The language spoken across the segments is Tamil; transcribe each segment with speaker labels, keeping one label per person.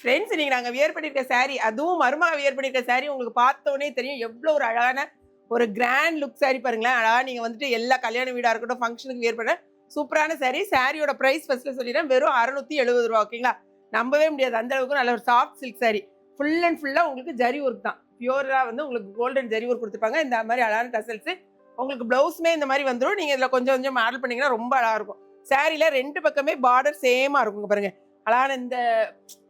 Speaker 1: ஃப்ரெண்ட்ஸ் இன்னைக்கு நாங்கள் வியர் பண்ணியிருக்க சாரீ, அதுவும் மருமக வியர் பண்ணியிருக்க சாரீ உங்களுக்கு பார்த்தோன்னே தெரியும் எவ்வளோ ஒரு அழகான ஒரு கிராண்ட் லுக் சாரீ பாருங்களேன். அழகாக நீங்கள் வந்துட்டு எல்லா கல்யாண வீடாக இருக்கட்டும் ஃபங்க்ஷனுக்கு வியர் பண்ண சூப்பரான சாரீ. சாரியோட ப்ரைஸ் ஃபர்ஸ்ட்டில் சொல்லிடுறேன், வெறும் 670 ரூபா. ஓகேங்களா, நம்பவே முடியாது அந்த அளவுக்கு நல்ல ஒரு soft silk sari. Full and ஃபுல்லாக உங்களுக்கு ஜரி ஒர்க் தான், பியூராக வந்து உங்களுக்கு கோல்டன் ஜரி ஒர்க் கொடுத்துருப்பாங்க. இந்த மாதிரி அழகான டசல்ஸு உங்களுக்கு ப்ளவுஸுமே இந்த மாதிரி வந்துடும். நீங்கள் இதில் கொஞ்சம் கொஞ்சம் மாடல் பண்ணிங்கன்னா ரொம்ப அழகாக இருக்கும். சாரியில் ரெண்டு பக்கமே பார்டர் சேமாக இருக்குங்க பாருங்கள். அழகான இந்த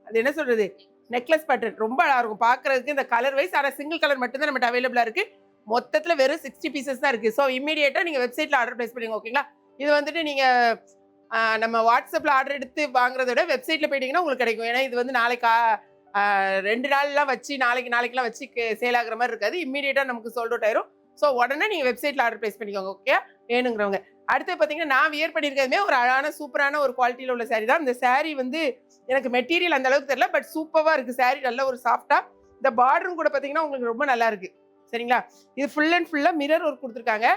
Speaker 1: அது என்ன சொல்கிறது, நெக்லஸ் பேட்டர்ன் ரொம்ப அழகாக இருக்கும் பார்க்குறதுக்கு. இந்த கலர் வைஸ் ஆனால் சிங்கிள் கலர் மட்டும்தான் நம்மகிட்ட அவைலபிளாக இருக்குது. மொத்தத்தில் வெறும் 60 பீசஸ் தான் இருக்குது. ஸோ இம்மீடியட்டாக நீங்கள் வெப்சைட்டில் ஆர்டர் ப்ளேஸ் பண்ணுங்க. ஓகேங்களா, இது வந்துட்டு நீங்கள் நம்ம வாட்ஸ்அப்பில் ஆர்டர் எடுத்து வாங்குறத விட வெப்சைட்டில் போயிட்டீங்கன்னா உங்களுக்கு கிடைக்கும். ஏன்னா இது வந்து நாளைக்கு 2 நாள்லாம் வச்சு நாளைக்கெலாம் வச்சு சேல் ஆகிற மாதிரி இருக்காது. இம்மீடியட்டாக நமக்கு சோல்ட் அவுட் ஆயிரும். ஸோ உடனே நீங்கள் வெப்சைட்டில் ஆர்டர் ப்ளேஸ் பண்ணிக்கோங்க. ஓகே, வேணுங்கிறவங்க. அடுத்து பார்த்தீங்கன்னா நான் வியர் பண்ணியிருக்கிறதுமே ஒரு அழகான சூப்பரான ஒரு குவாலிட்டியில் உள்ள சாரீ தான். இந்த சாரீ வந்து எனக்கு மெட்டீரியல் அந்த அளவுக்கு தெரியல, பட் சூப்பராக இருக்குது சாரீ. நல்ல ஒரு சாஃப்டாக இந்த பார்டரும் கூட பார்த்தீங்கன்னா உங்களுக்கு ரொம்ப நல்லா இருக்குது. சரிங்களா, இது ஃபுல் அண்ட் ஃபுல்லாக மிரர் ஒர்க் கொடுத்துருக்காங்க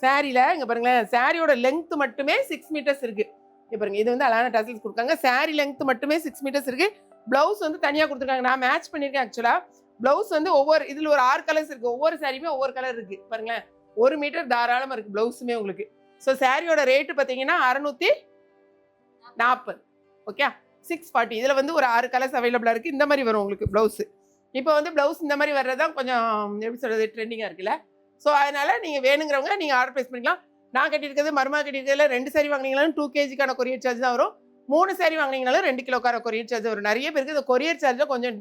Speaker 1: சாரியில். இங்கே பாருங்களேன், சாரியோட லென்த் மட்டுமே 6 மீட்டர்ஸ் இருக்குது. இங்கே பாருங்கள், இது வந்து அழகான டசல்ஸ் கொடுக்காங்க. சாரீ லென்த் மட்டுமே 6 மீட்டர்ஸ் இருக்குது. ப்ளவுஸ் வந்து தனியாக கொடுத்துருக்காங்க. நான் மேட்ச் பண்ணியிருக்கேன் ஆக்சுவலாக. ப்ளவுஸ் வந்து ஒவ்வொரு இதில் ஒரு 6 கலர்ஸ் இருக்குது. ஒவ்வொரு சாரியுமே ஒவ்வொரு கலர் இருக்குது பாருங்களேன். 1 மீட்டர் தாராளமாக இருக்குது ப்ளவுஸுமே உங்களுக்கு. ஸோ சாரியோட ரேட்டு பார்த்தீங்கன்னா 640. ஓகே, 640. இதில் வந்து ஒரு 6 கலர்ஸ் அவைலபிளாக இருக்குது. இந்த மாதிரி வரும் உங்களுக்கு ப்ளவுஸு. இப்போ வந்து ப்ளவுஸ் இந்த மாதிரி வர்றது தான் கொஞ்சம் எப்படி சொல்கிறது, ட்ரெண்டிங்காக இருக்குல்ல. ஸோ அதனால் நீங்கள் வேணுங்கிறவங்க நீங்கள் ஆர்டர் ப்ளேஸ் பண்ணிக்கலாம். நான் கட்டியிருக்கிறது மருமக கட்டியிருக்கிறதுல 2 சாரி வாங்கினீங்கனாலும் 2 kgக்கான கொரியர் சார்ஜ் தான் வரும். 3 சாரி வாங்கினீங்கனாலும் 2 கிலோக்கான கொரியர் சார்ஜ் வரும். நிறைய பேருக்கு இந்த கொரியர் சார்ஜில் கொஞ்சம்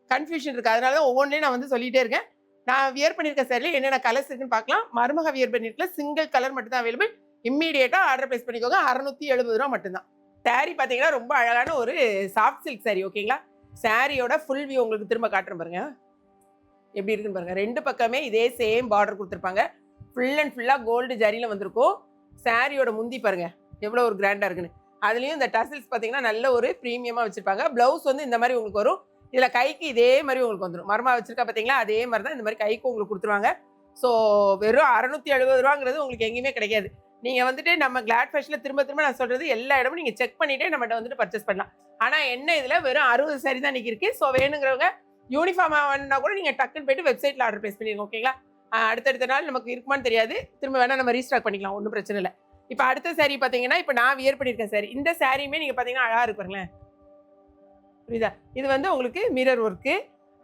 Speaker 1: கன்ஃபியூஷன் இருக்குது. அதனால தான் ஒவ்வொன்றையும் நான் வந்து சொல்லிகிட்டே இருக்கேன். நான் வியர் பண்ணியிருக்க சாரியில் என்னென்ன கலர்ஸ் இருக்குன்னு பார்க்கலாம். மருமக வியர் பண்ணியிருக்கல சிங்கிள் கலர் மட்டும் தான் அவைலபிள். இம்மீடியட்டாக ஆர்டர் ப்ளேஸ் பண்ணிக்கோங்க. 670 ரூபா மட்டும்தான். சாரீ பார்த்தீங்கன்னா ரொம்ப அழகான ஒரு சாஃப்ட் சில்க் சாரீ. ஓகேங்களா, சாரியோட ஃபுல் வியூ உங்களுக்கு திரும்ப காட்டுறேன் பாருங்க, எப்படி இருக்குன்னு பாருங்க. 2 பக்கமே இதே சேம் பார்டர் கொடுத்துருப்பாங்க. ஃபுல் அண்ட் ஃபுல்லாக கோல்டு ஜரியில் வந்திருக்கும். சாரியோட முந்தி பாருங்க எவ்வளோ ஒரு கிராண்டாக இருக்குன்னு. அதுலேயும் இந்த டசல்ஸ் பார்த்தீங்கன்னா நல்ல ஒரு ப்ரீமியமாக வச்சுருப்பாங்க. ப்ளவுஸ் வந்து இந்த மாதிரி உங்களுக்கு வரும். இதில் கைக்கு இதே மாதிரி உங்களுக்கு வந்துடும். மரமாக வச்சுருக்கா பார்த்தீங்களா, அதே மாதிரி தான் இந்த மாதிரி கைக்கு உங்களுக்கு கொடுத்துருவாங்க. ஸோ வெறும் 670 ரூபாங்கிறது உங்களுக்கு எங்கேயுமே கிடைக்காது. நீங்கள் வந்துட்டு நம்ம கிளாட் ஃபேஷனில் திரும்ப திரும்ப நான் சொல்கிறது எல்லா இடமும் நீங்கள் செக் பண்ணிவிட்டு நம்மகிட்ட வந்துட்டு பர்ச்சேஸ் பண்ணலாம். ஆனால் என்ன இதில் வெறும் 60 சாரி தான் இன்றைக்கி இருக்குது. ஸோ வேணுங்கிறவங்க யூனிஃபார்மாக வேணுன்னா கூட நீங்கள் டக்குன்னு போய்ட்டு வெப்சைட்டில் ஆர்டர் ப்ளேஸ் பண்ணிடுங்க. ஓகேங்களா, அடுத்தடுத்த நாள் நமக்கு இருக்குமான்னு தெரியாது, திரும்ப வேணால் நம்ம ரீஸ்டாக் பண்ணிக்கலாம், ஒன்றும் பிரச்சனை இல்லை. இப்போ அடுத்த சாரீ பார்த்தீங்கன்னா இப்போ நான் வியர் பண்ணியிருக்கேன் சாரி. இந்த சாரியுமே நீங்கள் பார்த்தீங்கன்னா அழகாக இருக்கு பாருங்களேன், புரியுதா. இது வந்து உங்களுக்கு மிரர் ஒர்க்கு.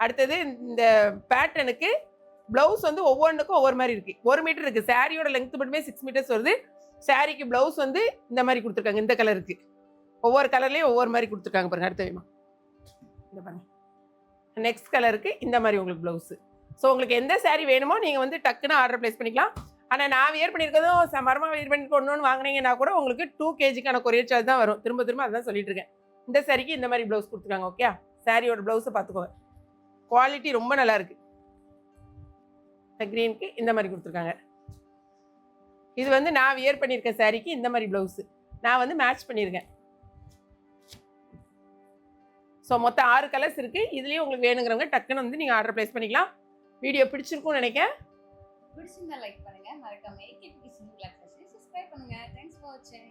Speaker 1: அடுத்தது இந்த பேட்டர்னுக்கு ப்ளவுஸ் வந்து ஒவ்வொன்றுக்கும் ஒவ்வொரு மாதிரி இருக்குது. 1 மீட்டர் இருக்குது. சாரியோட லென்த் மட்டுமே 6 மீட்டர்ஸ் வருது. சாரிக்கு ப்ளவுஸ் வந்து இந்த மாதிரி கொடுத்துருக்காங்க. இந்த கலருக்கு ஒவ்வொரு கலர்லேயும் ஒவ்வொரு மாதிரி கொடுத்துருக்காங்க பாருங்க. அடுத்த வேமா இந்த பாருங்க, நெக்ஸ்ட் கலருக்கு இந்த மாதிரி உங்களுக்கு ப்ளவுஸு. ஸோ உங்களுக்கு எந்த சாரீ வேணுமோ நீங்கள் வந்து டக்குன்னு ஆர்டர் ப்ளேஸ் பண்ணிக்கலாம். ஆனால் நான் வியர் பண்ணியிருக்கதும் மரமாக வியர் பண்ணி ஒன்று வாங்கினீங்கன்னா கூட உங்களுக்கு 2 kgக்கான கொரியர் சார்ஜ் தான் வரும். திரும்ப திரும்ப அதுதான் சொல்லிட்டு இருக்கேன். இந்த சாரிக்கு இந்த மாதிரி ப்ளவுஸ் கொடுத்துருக்காங்க. ஓகே, சாரியோட ப்ளவுஸை பார்த்துக்கோங்க, குவாலிட்டி ரொம்ப நல்லா இருக்குது. இந்த க்ரீனுக்கு இந்த மாதிரி கொடுத்துருக்காங்க. இது வந்து நான் வியர் பண்ணியிருக்க சாரிக்கு இந்த மாதிரி ப்ளவுஸு நான் வந்து மேட்ச் பண்ணியிருக்கேன். ஸோ மொத்தம் 6 கலர்ஸ் இருக்குது. இதுலேயும் உங்களுக்கு வேணுங்கிறவங்க டக்குன்னு வந்து நீங்கள் ஆர்டர் ப்ளேஸ் பண்ணிக்கலாம். வீடியோ பிடிச்சிருக்கும்னு நினைக்கிறேன்.
Speaker 2: பிடிச்சிருந்தா லைக் பண்ணுங்கள், மறக்காம சப்ஸ்கிரைப் பண்ணுங்கள். தேங்க்ஸ் ஃபார் வாட்சிங்.